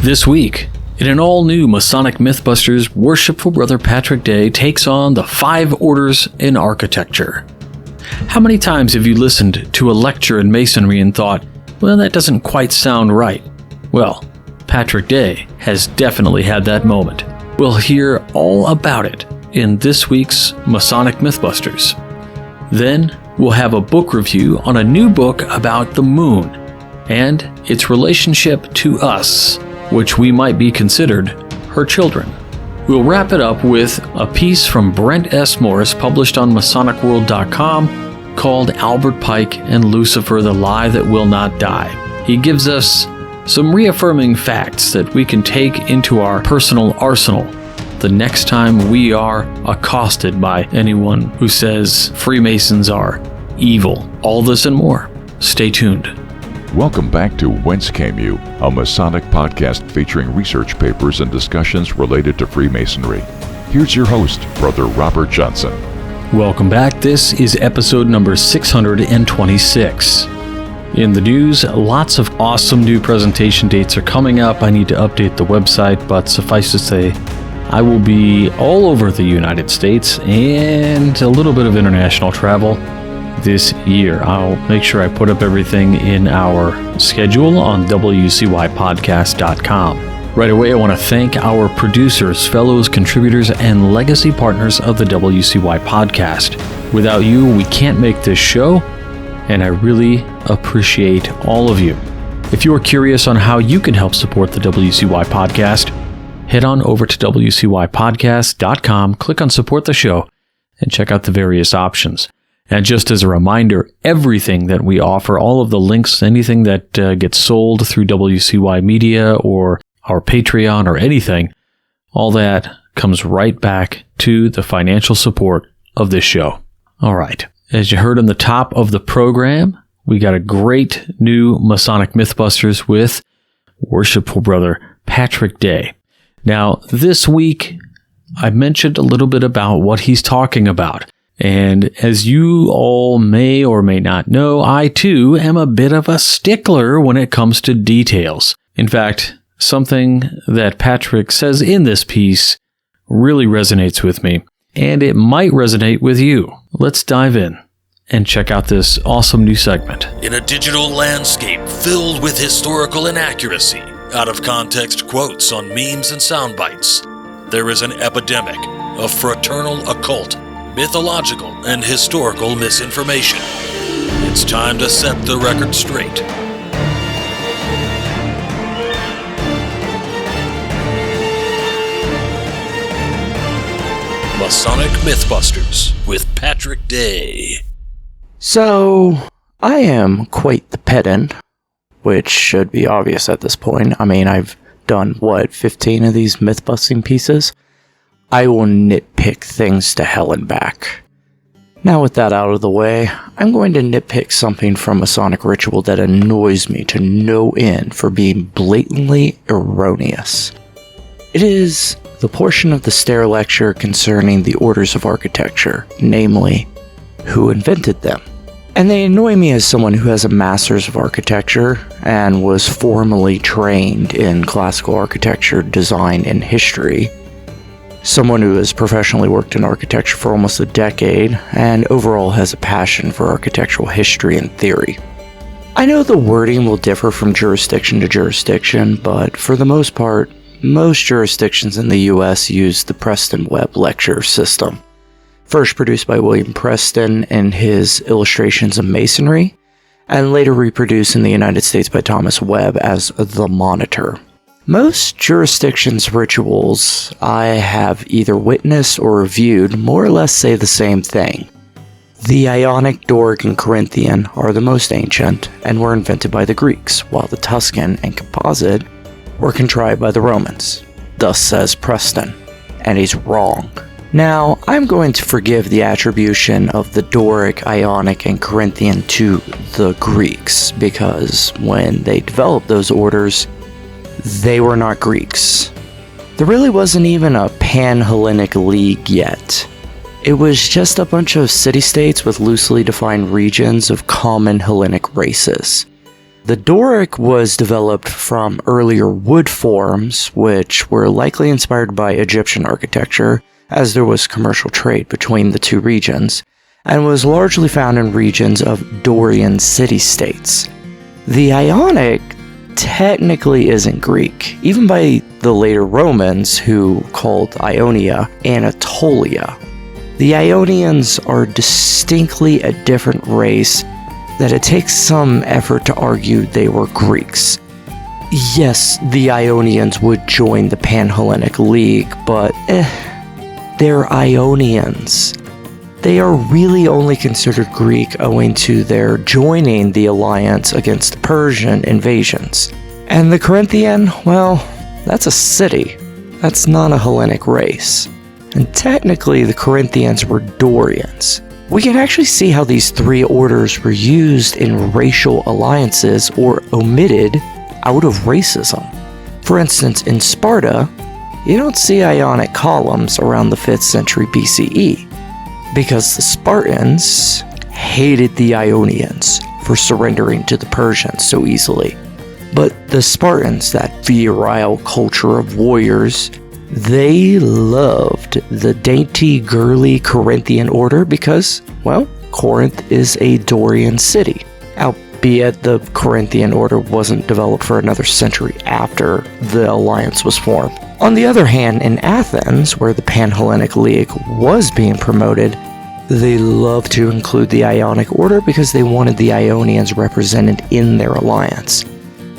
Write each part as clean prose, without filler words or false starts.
This week, in an all-new Masonic Mythbusters, Worshipful Brother Patrick Day takes on the 5 orders in architecture. How many times have you listened to a lecture in Masonry and thought, well, that doesn't quite sound right? Well, Patrick Day has definitely had that moment. We'll hear all about it in this week's Masonic Mythbusters. Then, we'll have a book review on a new book about the moon and its relationship to us, which we might be considered her children. We'll wrap it up with a piece from Brent S. Morris published on MasonicWorld.com called Albert Pike and Lucifer, the Lie That Will Not Die. He gives us some reaffirming facts that we can take into our personal arsenal the next time we are accosted by anyone who says Freemasons are evil. All this and more. Stay tuned. Welcome back to Whence Came You, a Masonic podcast featuring research papers and discussions related to Freemasonry. Here's your host, Brother Robert Johnson. Welcome back. This is episode number 626. In the news, lots of awesome new presentation dates are coming up. I need to update the website, but suffice to say, I will be all over the United States and a little bit of international travel this year. I'll make sure I put up everything in our schedule on wcypodcast.com. Right away, I want to thank our producers, fellows, contributors, and legacy partners of the WCY podcast. Without you, we can't make this show, and I really appreciate all of you. If you are curious on how you can help support the WCY podcast, head on over to wcypodcast.com, click on Support the Show, and check out the various options. And just as a reminder, everything that we offer, all of the links, anything that gets sold through WCY Media or our Patreon or anything, all that comes right back to the financial support of this show. All right. As you heard on the top of the program, we got a great new Masonic Mythbusters with Worshipful Brother Patrick Day. Now, this week, I mentioned a little bit about what he's talking about. And as you all may or may not know, I too am a bit of a stickler when it comes to details. In fact, something that Patrick says in this piece really resonates with me, and it might resonate with you. Let's dive in and check out this awesome new segment. In a digital landscape filled with historical inaccuracy, out-of-context quotes on memes and sound bites, there is an epidemic of fraternal occult, mythological, and historical misinformation. It's time to set the record straight. Masonic Mythbusters with Patrick Day. So, I am quite the pedant, which should be obvious at this point. I mean, I've done, 15 of these myth-busting pieces? I will nitpick things to hell and back. Now with that out of the way, I'm going to nitpick something from Masonic ritual that annoys me to no end for being blatantly erroneous. It is the portion of the Stair lecture concerning the orders of architecture, namely, who invented them. And they annoy me as someone who has a master's of architecture and was formally trained in classical architecture, design, and history. Someone who has professionally worked in architecture for almost a decade and overall has a passion for architectural history and theory. I know the wording will differ from jurisdiction to jurisdiction, but for the most part, most jurisdictions in the US use the Preston Webb lecture system. First produced by William Preston in his Illustrations of Masonry, and later reproduced in the United States by Thomas Webb as The Monitor. Most jurisdictions' rituals I have either witnessed or reviewed more or less say the same thing. The Ionic, Doric, and Corinthian are the most ancient and were invented by the Greeks, while the Tuscan and Composite were contrived by the Romans. Thus says Preston, and he's wrong. Now, I'm going to forgive the attribution of the Doric, Ionic, and Corinthian to the Greeks, because when they developed those orders, they were not Greeks. There really wasn't even a Pan-Hellenic League yet. It was just a bunch of city-states with loosely defined regions of common Hellenic races. The Doric was developed from earlier wood forms, which were likely inspired by Egyptian architecture, as there was commercial trade between the two regions, and was largely found in regions of Dorian city-states. The Ionic technically isn't Greek, even by the later Romans, who called Ionia Anatolia. The Ionians are distinctly a different race that it takes some effort to argue they were Greeks. Yes, the Ionians would join the Pan-Hellenic League, but they're Ionians. They are really only considered Greek owing to their joining the alliance against the Persian invasions. And the Corinthian, well, that's a city. That's not a Hellenic race. And technically, the Corinthians were Dorians. We can actually see how these three orders were used in racial alliances or omitted out of racism. For instance, in Sparta, you don't see Ionic columns around the 5th century BCE, because the Spartans hated the Ionians for surrendering to the Persians so easily. But the Spartans, that virile culture of warriors, they loved the dainty, girly Corinthian order because, well, Corinth is a Dorian city, albeit the Corinthian order wasn't developed for another century after the alliance was formed. On the other hand, in Athens, where the Pan-Hellenic League was being promoted, they loved to include the Ionic order because they wanted the Ionians represented in their alliance.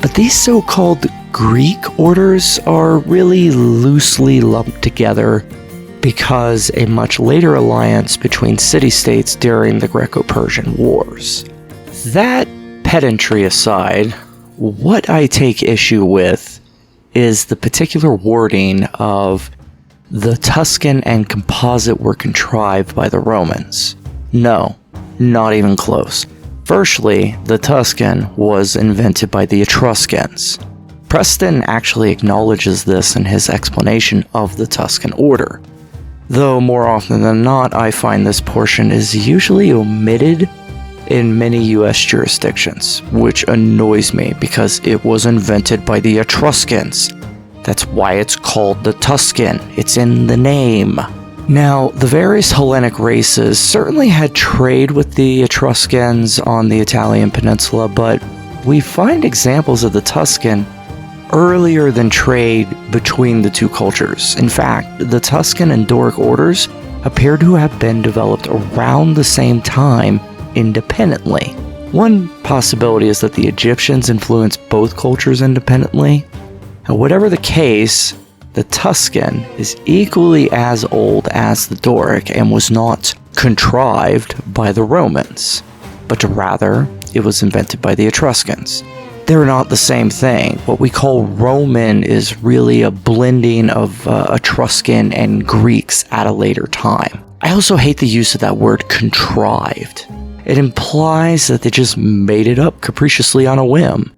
But these so-called Greek orders are really loosely lumped together because a much later alliance between city-states during the Greco-Persian Wars. That pedantry aside, what I take issue with is the particular wording of the Tuscan and composite were contrived by the Romans. No, not even close. Firstly, the Tuscan was invented by the Etruscans. Preston actually acknowledges this in his explanation of the Tuscan order. Though more often than not, I find this portion is usually omitted in many US jurisdictions, which annoys me because it was invented by the Etruscans. That's why it's called the Tuscan. It's in the name. Now, the various Hellenic races certainly had trade with the Etruscans on the Italian peninsula, but we find examples of the Tuscan earlier than trade between the two cultures. In fact, the Tuscan and Doric orders appear to have been developed around the same time independently. One possibility is that the Egyptians influenced both cultures independently. Now, whatever the case, the Tuscan is equally as old as the Doric and was not contrived by the Romans, but rather it was invented by the Etruscans. They're not the same thing. What we call Roman is really a blending of Etruscan and Greeks at a later time. I also hate the use of that word contrived. It implies that they just made it up capriciously on a whim.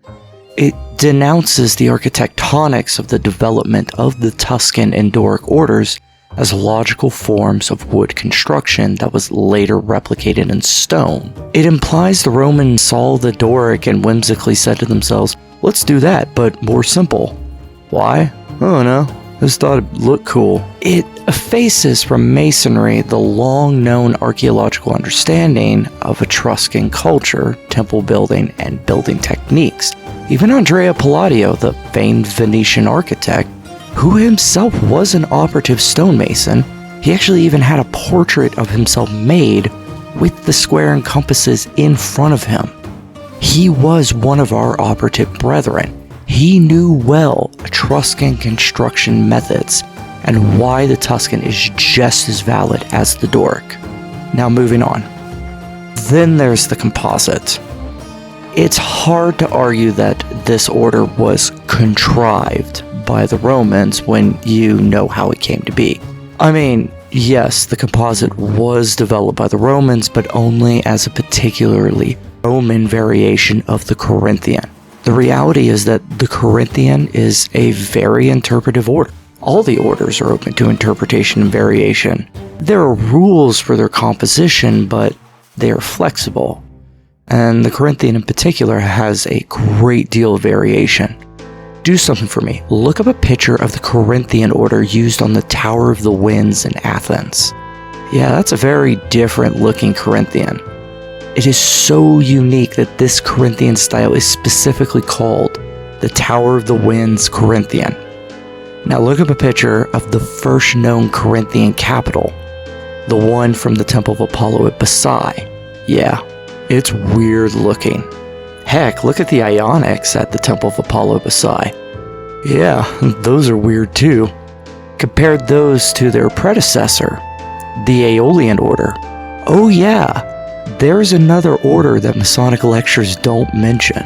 It denounces the architectonics of the development of the Tuscan and Doric orders as logical forms of wood construction that was later replicated in stone. It implies the Romans saw the Doric and whimsically said to themselves, let's do that, but more simple. Why? I don't know. Just thought it looked cool. It effaces from masonry the long-known archaeological understanding of Etruscan culture, temple building, and building techniques. Even Andrea Palladio, the famed Venetian architect, who himself was an operative stonemason, he actually even had a portrait of himself made with the square and compasses in front of him. He was one of our operative brethren. He knew well Etruscan construction methods and why the Tuscan is just as valid as the Doric. Now moving on. Then there's the composite. It's hard to argue that this order was contrived by the Romans when you know how it came to be. I mean, yes, the composite was developed by the Romans, but only as a particularly Roman variation of the Corinthian. The reality is that the Corinthian is a very interpretive order. All the orders are open to interpretation and variation. There are rules for their composition, but they are flexible. And the Corinthian in particular has a great deal of variation. Do something for me. Look up a picture of the Corinthian order used on the Tower of the Winds in Athens. Yeah, that's a very different looking Corinthian. It is so unique that this Corinthian style is specifically called the Tower of the Winds Corinthian. Now look up a picture of the first known Corinthian capital, the one from the Temple of Apollo at Basai. Yeah, it's weird looking. Heck, look at the Ionics at the Temple of Apollo at Basai. Yeah, those are weird too. Compare those to their predecessor, the Aeolian Order. Oh yeah, there's another order that Masonic lectures don't mention.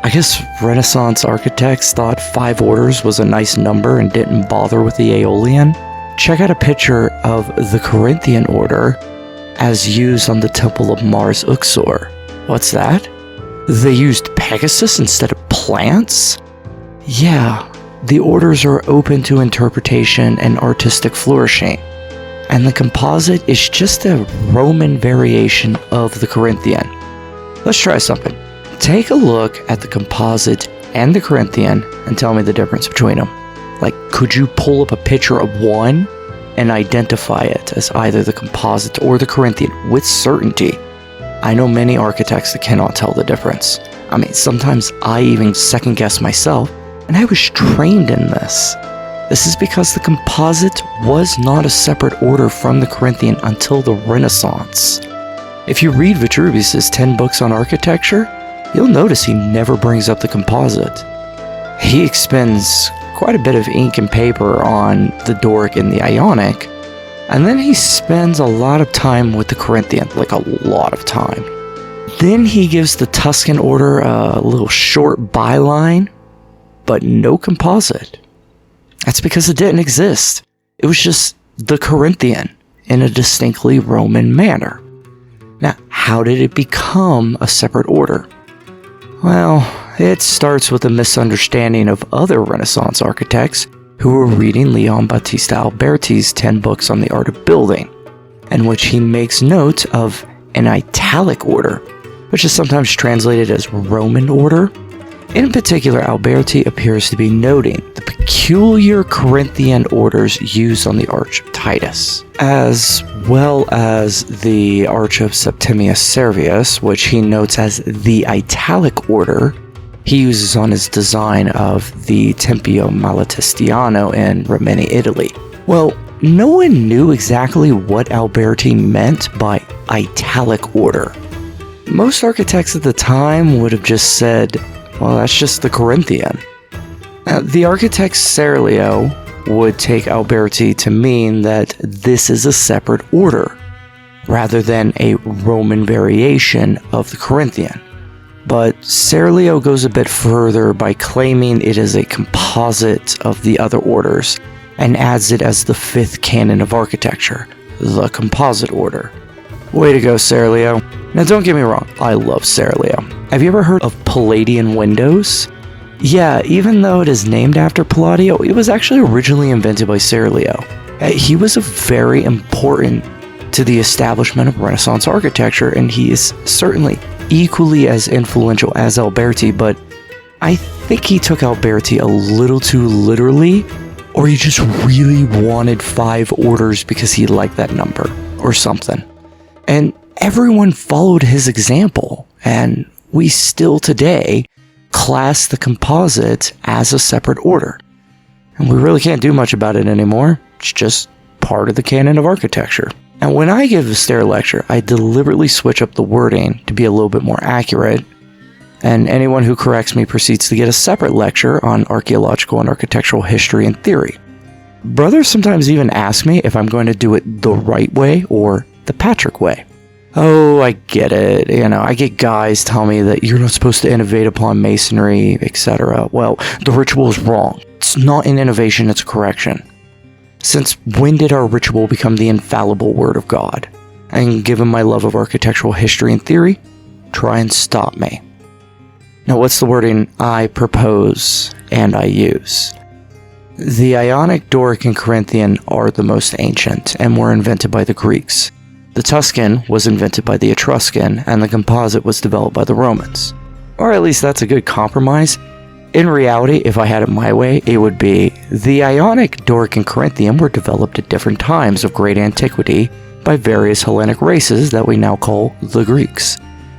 I guess Renaissance architects thought 5 orders was a nice number and didn't bother with the Aeolian. Check out a picture of the Corinthian order as used on the Temple of Mars Uxor. What's that? They used Pegasus instead of plants? Yeah, the orders are open to interpretation and artistic flourishing, and the composite is just a Roman variation of the Corinthian. Let's try something. Take a look at the composite and the Corinthian and tell me the difference between them. Like, could you pull up a picture of one and identify it as either the composite or the Corinthian with certainty? I know many architects that cannot tell the difference. I mean, sometimes I even second guess myself, and I was trained in this. This is because the composite was not a separate order from the Corinthian until the Renaissance. If you read Vitruvius's 10 books on architecture, you'll notice he never brings up the composite. He expends quite a bit of ink and paper on the Doric and the Ionic, and then he spends a lot of time with the Corinthian, like a lot of time. Then he gives the Tuscan order a little short byline, but no composite. That's because it didn't exist. It was just the Corinthian in a distinctly Roman manner. Now, how did it become a separate order? Well, it starts with a misunderstanding of other Renaissance architects who were reading Leon Battista Alberti's 10 books on the art of building, in which he makes note of an italic order, which is sometimes translated as Roman order. In particular, Alberti appears to be noting the peculiar Corinthian orders used on the Arch of Titus, as well as the Arch of Septimius Servius, which he notes as the italic order he uses on his design of the Tempio Malatestiano in Rimini, Italy. Well, no one knew exactly what Alberti meant by italic order. Most architects at the time would have just said, well, that's just the Corinthian. The architect Serlio would take Alberti to mean that this is a separate order, rather than a Roman variation of the Corinthian. But Serlio goes a bit further by claiming it is a composite of the other orders, and adds it as the 5th canon of architecture, the composite order. Way to go, Serlio. Now don't get me wrong, I love Serlio. Have you ever heard of Palladian windows? Yeah, even though it is named after Palladio, it was actually originally invented by Serlio. He was very important to the establishment of Renaissance architecture, and he is certainly equally as influential as Alberti, but I think he took Alberti a little too literally, or he just really wanted 5 orders because he liked that number, or something. And everyone followed his example, and we still today class the composite as a separate order. And we really can't do much about it anymore. It's just part of the canon of architecture. And when I give a stair lecture, I deliberately switch up the wording to be a little bit more accurate, and anyone who corrects me proceeds to get a separate lecture on archaeological and architectural history and theory. Brothers sometimes even ask me if I'm going to do it the right way or the Patrick way. Oh, I get it. I get guys tell me that you're not supposed to innovate upon masonry, etc. Well, the ritual is wrong. It's not an innovation, it's a correction. Since when did our ritual become the infallible word of God? And given my love of architectural history and theory, try and stop me. Now, what's the wording I propose and I use? The Ionic, Doric, and Corinthian are the most ancient and were invented by the Greeks. The Tuscan was invented by the Etruscan, and the composite was developed by the Romans. Or at least that's a good compromise. In reality, if I had it my way, it would be the Ionic, Doric, and Corinthian were developed at different times of great antiquity by various Hellenic races that we now call the Greeks.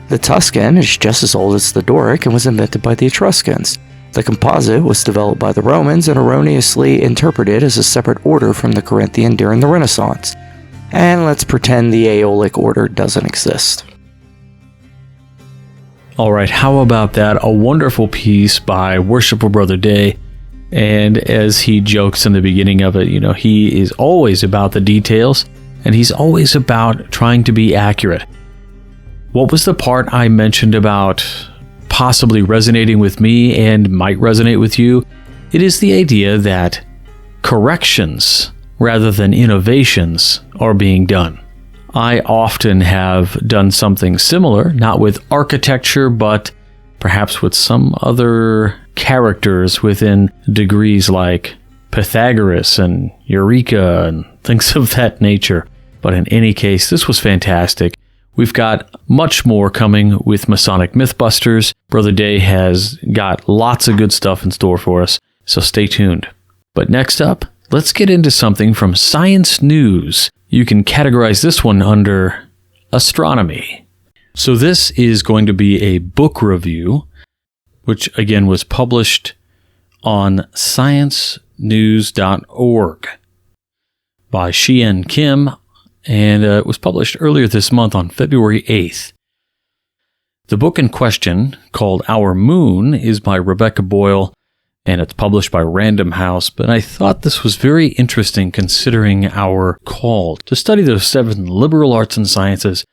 The Tuscan is just as old as the Doric and was invented by the Etruscans. The composite was developed by the Romans and erroneously interpreted as a separate order from the Corinthian during the Renaissance. And let's pretend the Aeolic order doesn't exist. Alright, how about that? A wonderful piece by Worshipful Brother Day. And as he jokes in the beginning of it, he is always about the details, and he's always about trying to be accurate. What was the part I mentioned about possibly resonating with me and might resonate with you? It is the idea that corrections rather than innovations are being done. I often have done something similar, not with architecture, but perhaps with some other characters within degrees like Pythagoras and Eureka and things of that nature. But in any case, this was fantastic. We've got much more coming with Masonic Mythbusters. Brother Day has got lots of good stuff in store for us, so stay tuned. But next up, let's get into something from Science News. You can categorize this one under astronomy. So this is going to be a book review, which again was published on sciencenews.org by Xian Kim, and it was published earlier this month on February 8th. The book in question, called Our Moon, is by Rebecca Boyle, and it's published by Random House, but I thought this was very interesting considering our call to study those 7 liberal arts and sciences.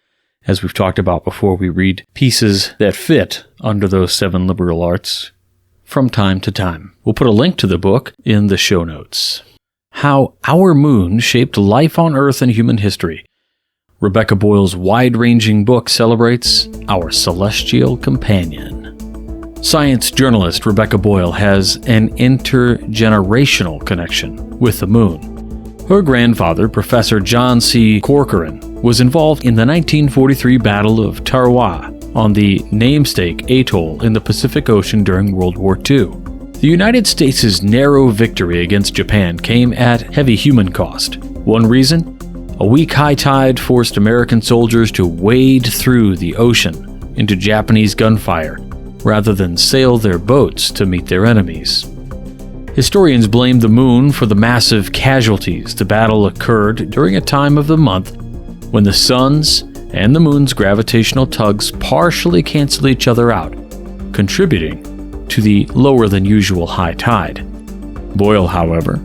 As we've talked about before, we read pieces that fit under those 7 liberal arts from time to time. We'll put a link to the book in the show notes. How Our Moon Shaped Life on Earth and Human History. Rebecca Boyle's wide-ranging book celebrates our celestial companion. Science journalist Rebecca Boyle has an intergenerational connection with the moon. Her grandfather, Professor John C. Corcoran, was involved in the 1943 Battle of Tarawa on the namesake atoll in the Pacific Ocean during World War II. The United States' narrow victory against Japan came at heavy human cost. One reason? A weak high tide forced American soldiers to wade through the ocean into Japanese gunfire, rather than sail their boats to meet their enemies. Historians blame the moon for the massive casualties. The battle occurred during a time of the month when the sun's and the moon's gravitational tugs partially cancel each other out, contributing to the lower than usual high tide. Boyle, however,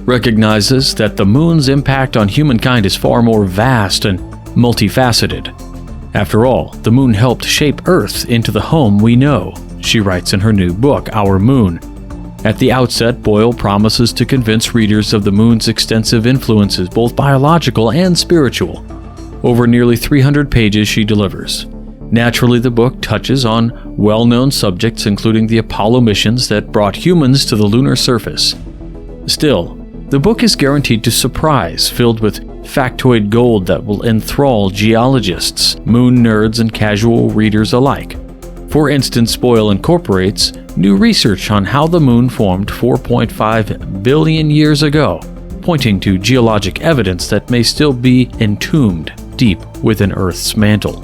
recognizes that the moon's impact on humankind is far more vast and multifaceted. After all, the moon helped shape Earth into the home we know, she writes in her new book, Our Moon. At the outset, Boyle promises to convince readers of the moon's extensive influences, both biological and spiritual. Over nearly 300 pages she delivers. Naturally, the book touches on well-known subjects, including the Apollo missions that brought humans to the lunar surface. Still, the book is guaranteed to surprise, filled with factoid gold that will enthrall geologists, moon nerds, and casual readers alike. For instance, Boyle incorporates new research on how the moon formed 4.5 billion years ago, pointing to geologic evidence that may still be entombed deep within Earth's mantle.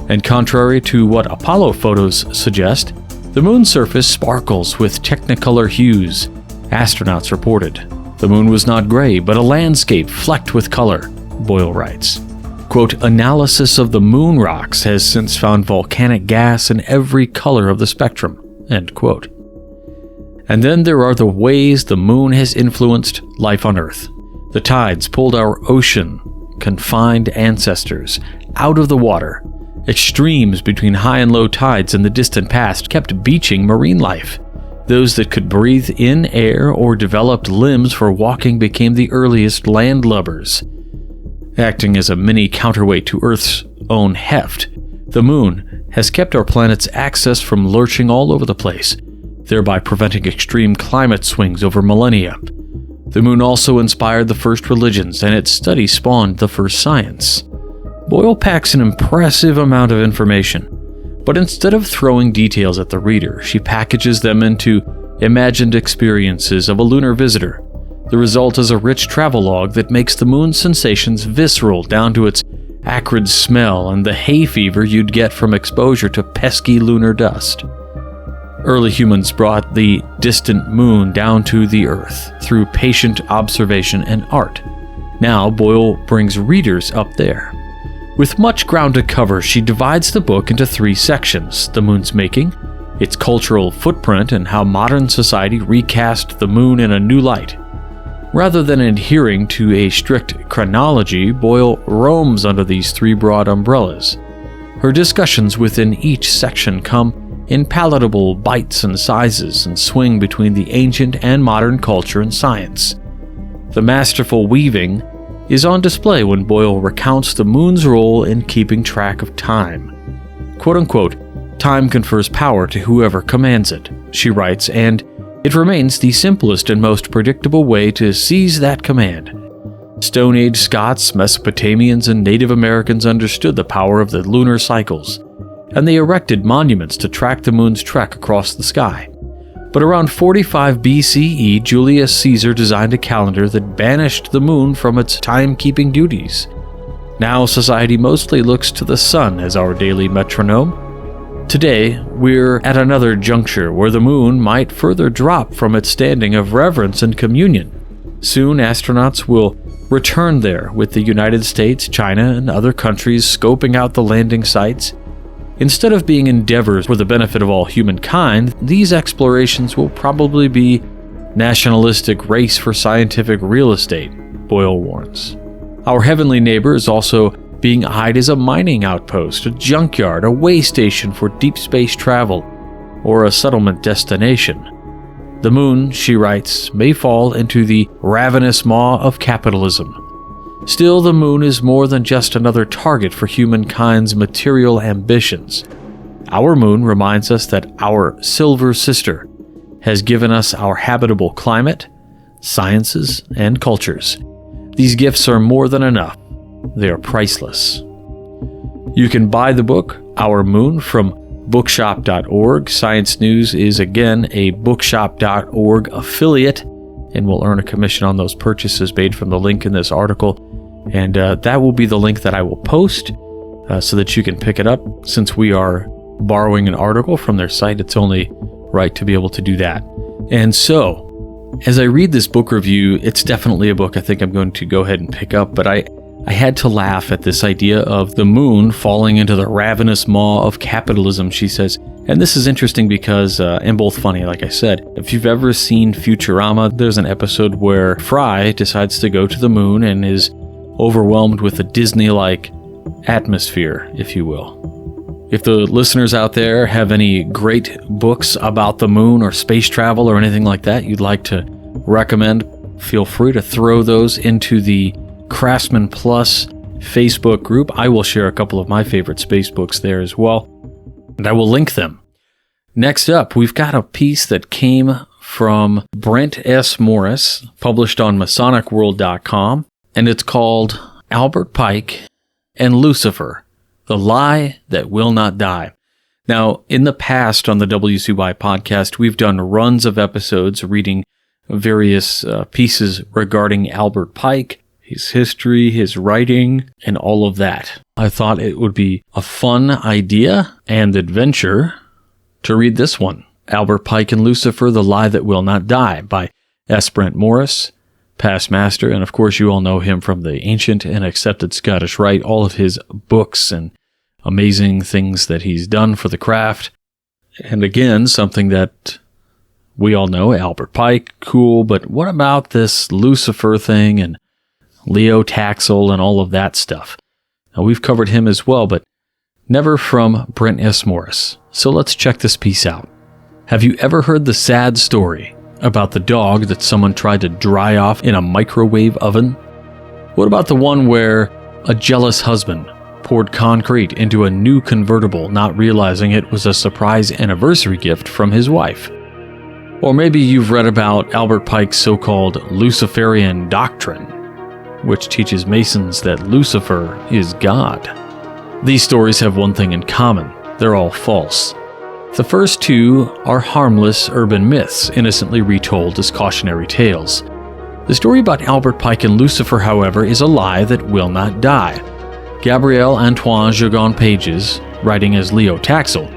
And contrary to what Apollo photos suggest, the moon's surface sparkles with technicolor hues, astronauts reported. The moon was not gray, but a landscape flecked with color, Boyle writes. Quote, analysis of the moon rocks has since found volcanic gas in every color of the spectrum, end quote. And then there are the ways the moon has influenced life on Earth. The tides pulled our ocean-confined ancestors out of the water. Extremes between high and low tides in the distant past kept beaching marine life. Those that could breathe in air or developed limbs for walking became the earliest landlubbers. Acting as a mini counterweight to Earth's own heft, the moon has kept our planet's axis from lurching all over the place, thereby preventing extreme climate swings over millennia. The moon also inspired the first religions, and its study spawned the first science. Boyle packs an impressive amount of information, but instead of throwing details at the reader, she packages them into imagined experiences of a lunar visitor. The result is a rich travelogue that makes the moon's sensations visceral down to its acrid smell and the hay fever you'd get from exposure to pesky lunar dust. Early humans brought the distant moon down to the Earth through patient observation and art. Now Boyle brings readers up there. With much ground to cover, she divides the book into 3 sections: the moon's making, its cultural footprint, and how modern society recast the moon in a new light. Rather than adhering to a strict chronology, Boyle roams under these 3 broad umbrellas. Her discussions within each section come in palatable bites and sizes and swing between the ancient and modern culture and science. The masterful weaving is on display when Boyle recounts the moon's role in keeping track of time. Quote-unquote, "Time confers power to whoever commands it," she writes, and it remains the simplest and most predictable way to seize that command. Stone Age Scots, Mesopotamians, and Native Americans understood the power of the lunar cycles, and they erected monuments to track the moon's trek across the sky. But around 45 BCE, Julius Caesar designed a calendar that banished the moon from its time-keeping duties. Now society mostly looks to the sun as our daily metronome. Today, we're at another juncture where the moon might further drop from its standing of reverence and communion. Soon, astronauts will return there, with the United States, China, and other countries scoping out the landing sites. Instead of being endeavors for the benefit of all humankind, these explorations will probably be nationalistic race for scientific real estate, Boyle warns. Our heavenly neighbor is also being eyed as a mining outpost, a junkyard, a way station for deep space travel, or a settlement destination. The moon, she writes, may fall into the ravenous maw of capitalism. Still, the moon is more than just another target for humankind's material ambitions. Our moon reminds us that our silver sister has given us our habitable climate, sciences, and cultures. These gifts are more than enough. They are priceless. You can buy the book, Our Moon, from bookshop.org. Science News is, again, a bookshop.org affiliate, and will earn a commission on those purchases made from the link in this article. And that will be the link that I will post so that you can pick it up. Since we are borrowing an article from their site, it's only right to be able to do that. And so, as I read this book review, it's definitely a book I think I'm going to go ahead and pick up, but I had to laugh at this idea of the moon falling into the ravenous maw of capitalism, she says. And this is interesting because, and both funny, like I said, if you've ever seen Futurama, there's an episode where Fry decides to go to the moon and is overwhelmed with a Disney-like atmosphere, if you will. If the listeners out there have any great books about the moon or space travel or anything like that you'd like to recommend, feel free to throw those into the Craftsman Plus Facebook group. I will share a couple of my favorite space books there as well, and I will link them. Next up, we've got a piece that came from Brent S. Morris, published on MasonicWorld.com, and it's called Albert Pike and Lucifer, The Lie That Will Not Die. Now, in the past on the WCY podcast, we've done runs of episodes reading various pieces regarding Albert Pike, his history, his writing, and all of that. I thought it would be a fun idea and adventure to read this one, Albert Pike and Lucifer, The Lie That Will Not Die, by S. Brent Morris, past master, and of course you all know him from the ancient and accepted Scottish Rite, all of his books and amazing things that he's done for the craft. And again, something that we all know, Albert Pike, cool, but what about this Lucifer thing and Leo Taxel and all of that stuff? Now, we've covered him as well, but never from Brent S. Morris. So let's check this piece out. Have you ever heard the sad story about the dog that someone tried to dry off in a microwave oven? What about the one where a jealous husband poured concrete into a new convertible, not realizing it was a surprise anniversary gift from his wife? Or maybe you've read about Albert Pike's so-called Luciferian doctrine. which teaches Masons that Lucifer is God. These stories have one thing in common: they're all false. The first two are harmless urban myths, innocently retold as cautionary tales. The story about Albert Pike and Lucifer, however, is a lie that will not die. Gabriel Antoine Jogon Pages, writing as Leo Taxil,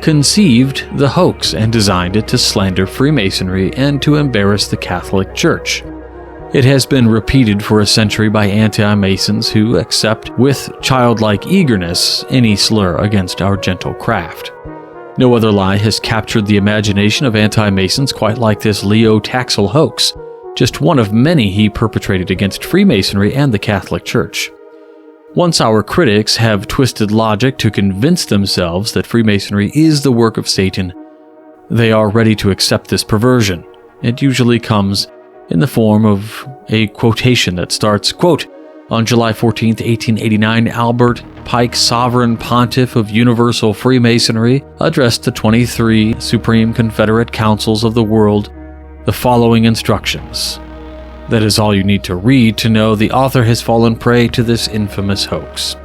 conceived the hoax and designed it to slander Freemasonry and to embarrass the Catholic Church. It has been repeated for a century by anti-Masons who accept with childlike eagerness any slur against our gentle craft. No other lie has captured the imagination of anti-Masons quite like this Leo Taxil hoax, just one of many he perpetrated against Freemasonry and the Catholic Church. Once our critics have twisted logic to convince themselves that Freemasonry is the work of Satan, they are ready to accept this perversion. It usually comes in the form of a quotation that starts, quote, "On July 14, 1889, Albert Pike, Sovereign Pontiff of Universal Freemasonry, addressed the 23 Supreme Confederate Councils of the world the following instructions." That is all you need to read to know the author has fallen prey to this infamous hoax.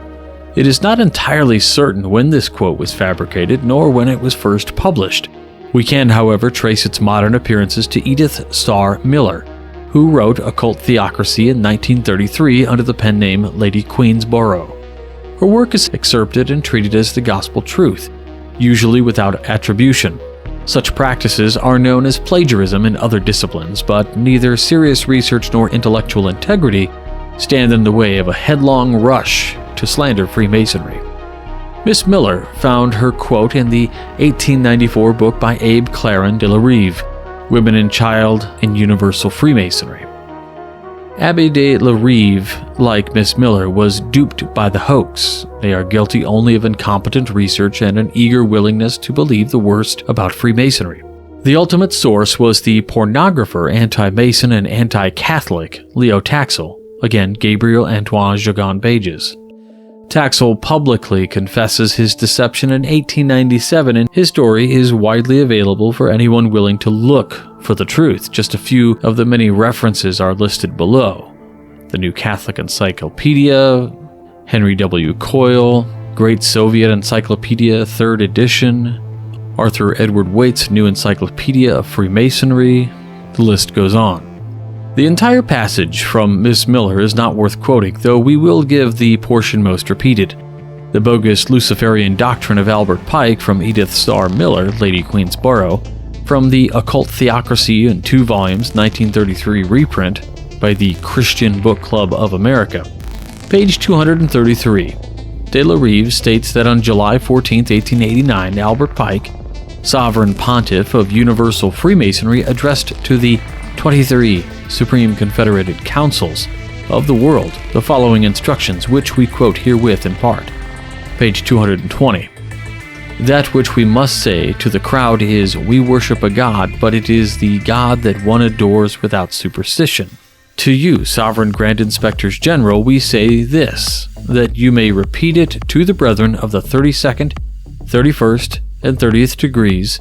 It is not entirely certain when this quote was fabricated, nor when it was first published. We can, however, trace its modern appearances to Edith Starr Miller, who wrote Occult Theocracy in 1933 under the pen name Lady Queensborough. Her work is excerpted and treated as the gospel truth, usually without attribution. Such practices are known as plagiarism in other disciplines, but neither serious research nor intellectual integrity stand in the way of a headlong rush to slander Freemasonry. Miss Miller found her quote in the 1894 book by Abe Claren de la Rive, Women and Child in Universal Freemasonry. Abbe de la Rive, like Miss Miller, was duped by the hoax. They are guilty only of incompetent research and an eager willingness to believe the worst about Freemasonry. The ultimate source was the pornographer, anti-Mason, and anti-Catholic Leo Taxil, again Gabriel Antoine Jogon Pages. Taxil publicly confesses his deception in 1897, and his story is widely available for anyone willing to look for the truth. Just a few of the many references are listed below: the New Catholic Encyclopedia, Henry W. Coyle, Great Soviet Encyclopedia, 3rd edition, Arthur Edward Waite's New Encyclopedia of Freemasonry. The list goes on. The entire passage from Miss Miller is not worth quoting, though we will give the portion most repeated. The bogus Luciferian doctrine of Albert Pike from Edith Starr Miller, Lady Queensborough, from the Occult Theocracy in 2 volumes, 1933 reprint by the Christian Book Club of America. Page 233. De la Rive states that on July 14, 1889, Albert Pike, Sovereign Pontiff of Universal Freemasonry, addressed to the 23 Supreme Confederated Councils of the world the following instructions, which we quote herewith in part. Page 220. That which we must say to the crowd is, we worship a God, but it is the God that one adores without superstition. To you, Sovereign Grand Inspectors General, we say this, that you may repeat it to the brethren of the 32nd, 31st, and 30th degrees.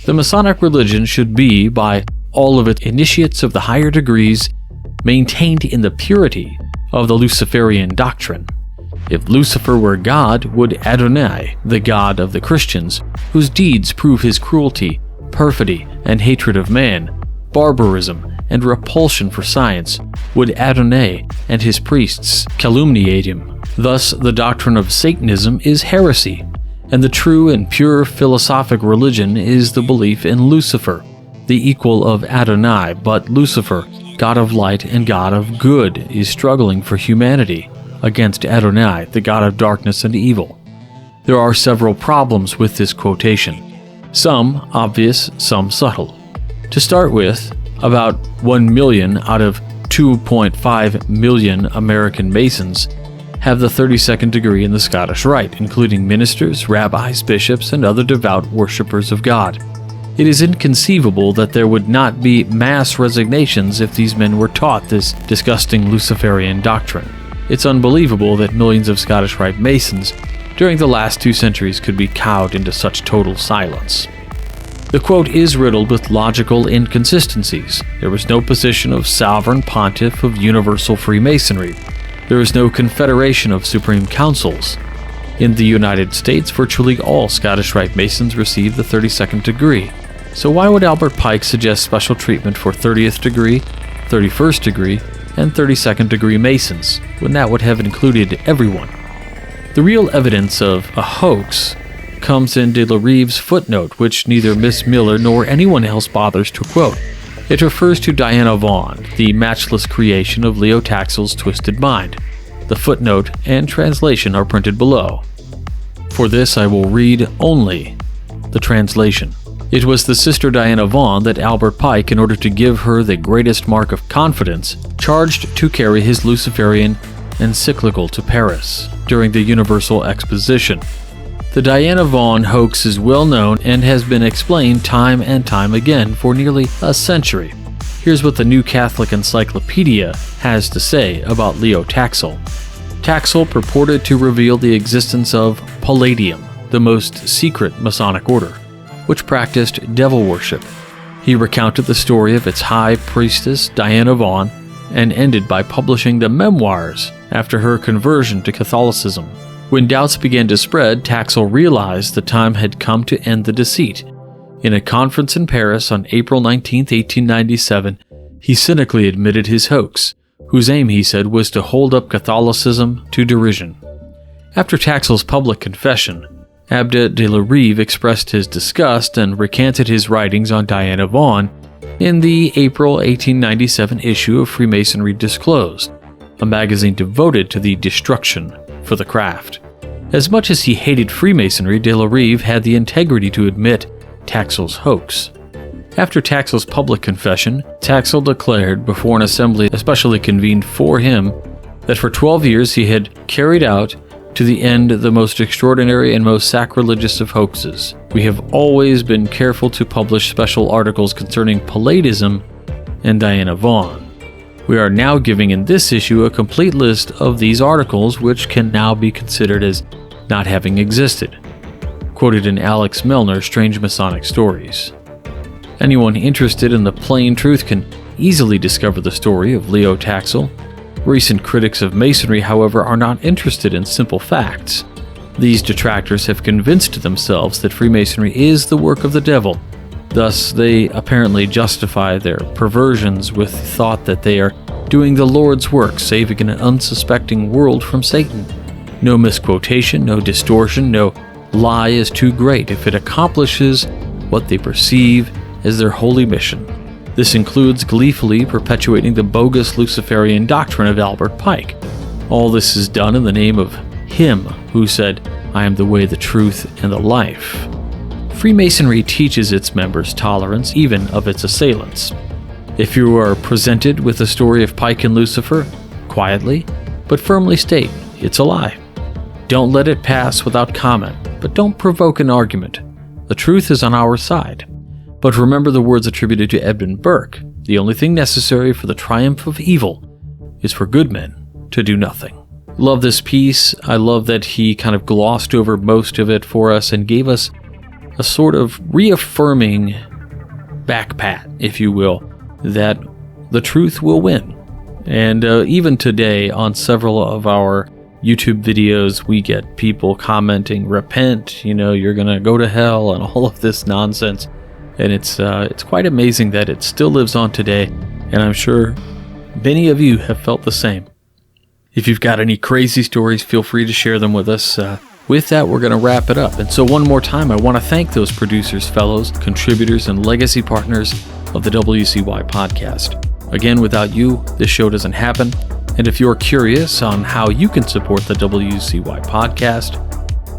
The Masonic religion should be, by all of its initiates of the higher degrees, maintained in the purity of the Luciferian doctrine. If Lucifer were God, would Adonai, the God of the Christians, whose deeds prove his cruelty, perfidy, and hatred of man, barbarism, and repulsion for science, would Adonai and his priests calumniate him. Thus, the doctrine of Satanism is heresy, and the true and pure philosophic religion is the belief in Lucifer, the equal of Adonai, but Lucifer, God of light and God of good, is struggling for humanity against Adonai, the God of darkness and evil. There are several problems with this quotation, some obvious, some subtle. To start with, about 1 million out of 2.5 million American Masons have the 32nd degree in the Scottish Rite, including ministers, rabbis, bishops, and other devout worshippers of God. It is inconceivable that there would not be mass resignations if these men were taught this disgusting Luciferian doctrine. It's unbelievable that millions of Scottish Rite Masons during the last 2 centuries could be cowed into such total silence. The quote is riddled with logical inconsistencies. There was no position of sovereign pontiff of universal Freemasonry. There is no confederation of supreme councils. In the United States, virtually all Scottish Rite Masons receive the 32nd degree. So why would Albert Pike suggest special treatment for 30th degree, 31st degree, and 32nd degree Masons, when that would have included everyone? The real evidence of a hoax comes in de la Rive's footnote, which neither Miss Miller nor anyone else bothers to quote. It refers to Diana Vaughan, the matchless creation of Leo Taxil's twisted mind. The footnote and translation are printed below. For this I will read only the translation. It was the Sister Diana Vaughan that Albert Pike, in order to give her the greatest mark of confidence, charged to carry his Luciferian encyclical to Paris during the Universal Exposition. The Diana Vaughan hoax is well known and has been explained time and time again for nearly a century. Here's what the New Catholic Encyclopedia has to say about Leo Taxil. Taxil purported to reveal the existence of Palladium, the most secret Masonic order, which practiced devil worship. He recounted the story of its high priestess, Diana Vaughan, and ended by publishing the memoirs after her conversion to Catholicism. When doubts began to spread, Taxil realized the time had come to end the deceit. In a conference in Paris on April 19, 1897, he cynically admitted his hoax, whose aim, he said, was to hold up Catholicism to derision. After Taxil's public confession, Abbe de la Rive expressed his disgust and recanted his writings on Diana Vaughan in the April 1897 issue of Freemasonry Disclosed, a magazine devoted to the destruction for the craft. As much as he hated Freemasonry, de la Rive had the integrity to admit Taxil's hoax. After Taxil's public confession, Taxil declared before an assembly especially convened for him that for 12 years he had carried out to the end the most extraordinary and most sacrilegious of hoaxes. We have always been careful to publish special articles concerning Palladism and Diana Vaughan. We are now giving in this issue a complete list of these articles, which can now be considered as not having existed. Quoted in Alex Milner's Strange Masonic Stories. Anyone interested in the plain truth can easily discover the story of Leo Taxil. Recent critics of Masonry, however, are not interested in simple facts. These detractors have convinced themselves that Freemasonry is the work of the devil. Thus, they apparently justify their perversions with the thought that they are doing the Lord's work, saving an unsuspecting world from Satan. No misquotation, no distortion, no lie is too great if it accomplishes what they perceive as their holy mission. This includes gleefully perpetuating the bogus Luciferian doctrine of Albert Pike. All this is done in the name of Him who said, "I am the way, the truth, and the life." Freemasonry teaches its members tolerance even of its assailants. If you are presented with the story of Pike and Lucifer, quietly but firmly state it's a lie. Don't let it pass without comment, but don't provoke an argument. The truth is on our side. But remember the words attributed to Edmund Burke: the only thing necessary for the triumph of evil is for good men to do nothing. Love this piece. I love that he kind of glossed over most of it for us and gave us a sort of reaffirming back pat, if you will, that the truth will win. And even today, on several of our YouTube videos, we get people commenting, "Repent, you're gonna go to hell," and all of this nonsense. And it's quite amazing that it still lives on today, and I'm sure many of you have felt the same. If you've got any crazy stories, feel free to share them with us. With that, we're going to wrap it up. And so one more time, I want to thank those producers, fellows, contributors, and legacy partners of the WCY podcast. Again, without you, this show doesn't happen. And if you're curious on how you can support the WCY podcast,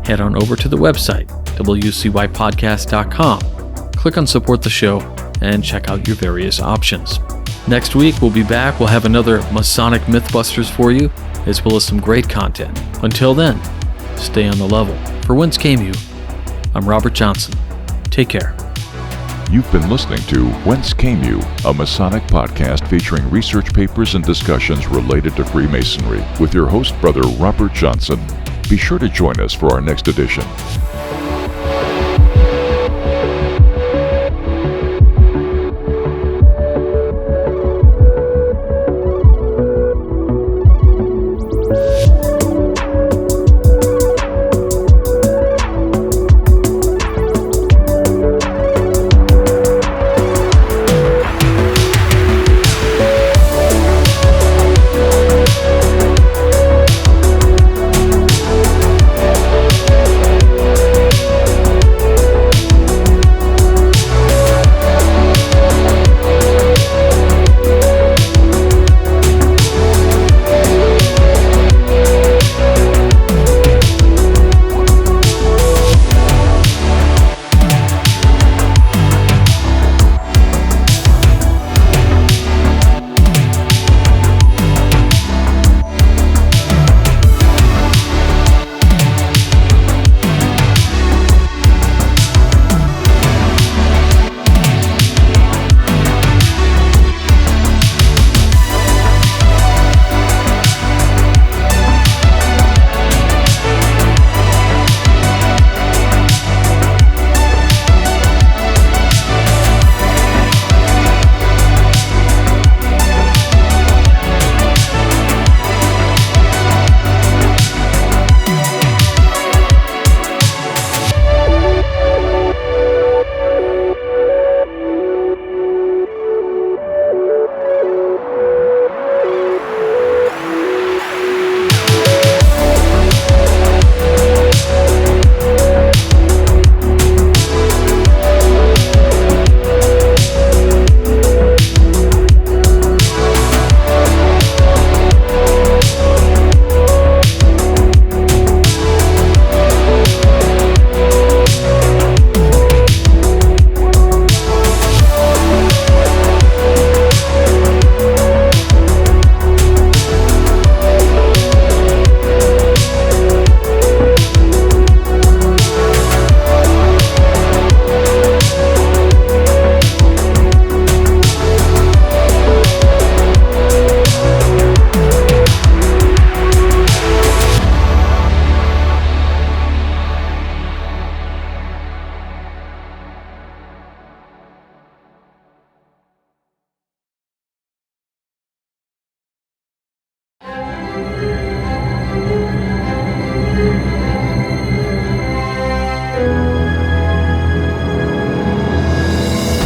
head on over to the website, wcypodcast.com. Click on Support the Show and check out your various options. Next week, we'll be back. We'll have another Masonic Mythbusters for you, as well as some great content. Until then, stay on the level. For Whence Came You, I'm Robert Johnson. Take care. You've been listening to Whence Came You, a Masonic podcast featuring research papers and discussions related to Freemasonry with your host, Brother Robert Johnson. Be sure to join us for our next edition.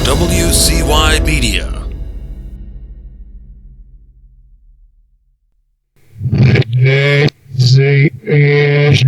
WCY Media. This is